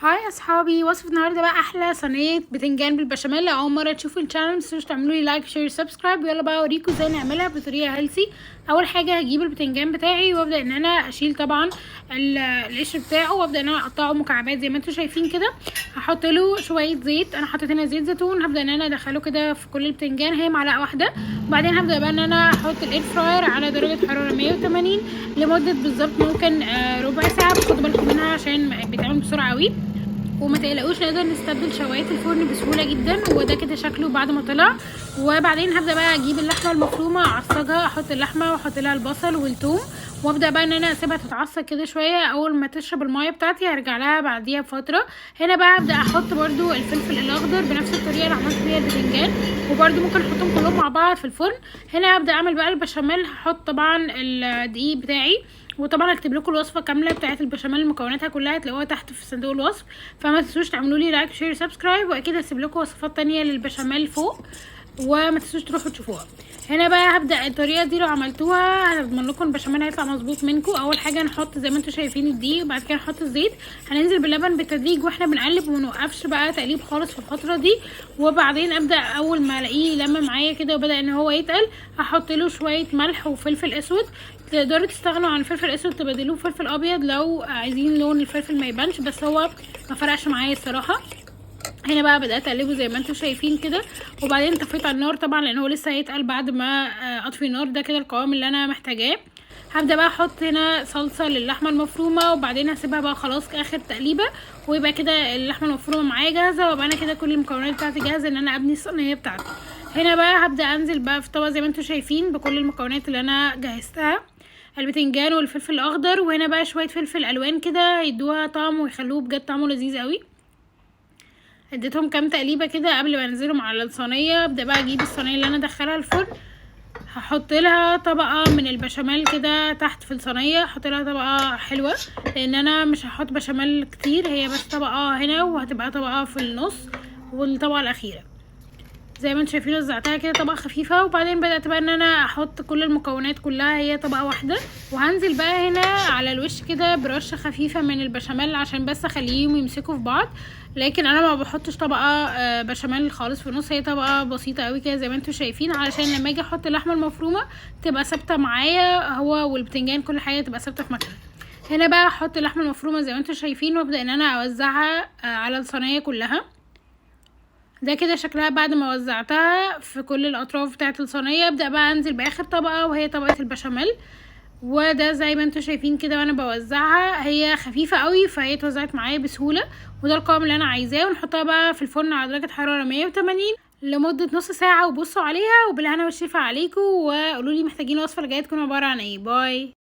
هاي اصحابي، وصفة النهارده بقى احلى صينيه بتنجان بالبشاميل. اول مره تشوفوا الشانل متنسوش تعملوا لي لايك شير سبسكرايب. يلا بقى اوريكم ازاي نعملها بطريقه هيلثي. اول حاجه هجيب البتنجان بتاعي وابدا ان انا اشيل طبعا القشر بتاعه وابدا ان انا اقطعه مكعبات زي ما انتم شايفين كده. هحط له شويه زيت، انا حطيت هنا زيت زيتون. هبدا ان انا ادخله كده في كل البتنجان، هي معلقه واحده. وبعدين هبدا بقى ان انا احط الاير فراير على درجه حراره 180 لمده بالظبط ممكن ربع ساعه. خدوا بالكم منها عشان بيتعمل بسرعه قوي. وما تقلقوش، نقدر نستبدل شوايه الفرن بسهوله جدا. وده كده شكله بعد ما طلع. وبعدين هبدا بقى اجيب اللحمه المفرومه اعصجها، احط اللحمه واحط لها البصل والثوم، وابدا بقى ان انا اسيبها تتعصج كده شويه. اول ما تشرب الميه بتاعتي هرجع لها بعديها بفتره. هنا بقى ابدا احط برده الفلفل الاخضر بنفس الطريقه اللي عملت بيها البتنجان، وبرده ممكن احطهم كلهم مع بعض في الفرن. هنا ابدا اعمل بقى البشاميل. هحط طبعا الدقيق بتاعي، وطبعا هكتب لكم الوصفه كامله بتاعه البشاميل مكوناتها كلها هتلاقوها تحت في صندوق الوصف. فما تنسوش تعملوا لي لايك شير سبسكرايب، واكيد هسيب لكم وصفات تانية للبشاميل فوق، وما تنسوش تروحوا تشوفوها. هنا بقى هبدا الطريقه دي لو عملتوها هضمن لكم البشاميل هيطلع مظبوط منكم. اول حاجه نحط زي ما انتم شايفين الدقيق، وبعد كده نحط الزيت. هننزل باللبن بالتدريج واحنا بنقلب، وما نوقفش بقى تقليب خالص في الفتره دي. وبعدين ابدا اول ما الاقيه لم معايا كده وبدا ان هو يتقل، هحط له شويه ملح وفلفل اسود. تقدروا تستغنوا عن الفلفل الاسود تبدلوه بفلفل ابيض لو عايزين لون الفلفل ما يبانش، بس هو ما فرقش معايا الصراحه. هنا بقى بدات اقلبه زي ما انتم شايفين كده، وبعدين طفيت على النار طبعا لان هو لسه هيتقل بعد ما اطفي النار. ده كده القوام اللي انا محتاجاه. هبدا بقى احط هنا صلصه للحمه المفرومه، وبعدين هسيبها بقى خلاص اخر تقليبه، ويبقى كده اللحمه المفرومه معايا جاهزه. وابقى انا كده كل المكونات بتاعتي جاهزه ان انا ابني الصينيه بتاعتي. هنا بقى هبدا انزل بقى في طبق زي ما انتم شايفين بكل المكونات اللي انا جهزتها، البتنجان والفلفل الاخضر، وهنا بقى شويه فلفل الوان كده يدوها طعم ويخلوه بجد طعمه لذيذ قوي. اديتهم كام تقليبه كده قبل ما انزلهم على الصينيه. ابدا بقى اجيب الصينيه اللي انا ادخلها الفرن، هحط لها طبقه من البشاميل كده تحت في الصينيه. هحط لها طبقه حلوه لان انا مش هحط بشاميل كتير، هي بس طبقه هنا وهتبقى طبقه في النص والطبقه الاخيره زي ما انتم شايفين. وزعتها كده طبقه خفيفه، وبعدين بدات بقى ان انا احط كل المكونات كلها هي طبقه واحده. وهنزل بقى هنا على الوش كده برشه خفيفه من البشاميل عشان بس اخليهم يمسكوا في بعض. لكن انا ما بحطش طبقه بشاميل خالص في النص، هي طبقه بسيطه قوي كده زي ما انتم شايفين، علشان لما اجي احط اللحمه المفرومه تبقى ثابته معايا، هو والبتنجان كل حاجه تبقى ثابته في مكانها. هنا بقى احط اللحمه المفرومه زي ما انتم شايفين، وابدا ان انا اوزعها على الصينيه كلها. ده كده شكلها بعد ما وزعتها في كل الاطراف بتاعه الصينيه. ابدا بقى انزل باخر طبقه وهي طبقه البشاميل، وده زي ما انتم شايفين كده وانا بوزعها هي خفيفه قوي فهي اتوزعت معايا بسهوله. وده القوام اللي انا عايزاه. ونحطها بقى في الفرن على درجه حراره 180 لمده نص ساعه، وبصوا عليها وبالهنا والشفا عليكم، وقولوا لي محتاجين الوصفه اللي جايه تكون عباره عن ايه. باي.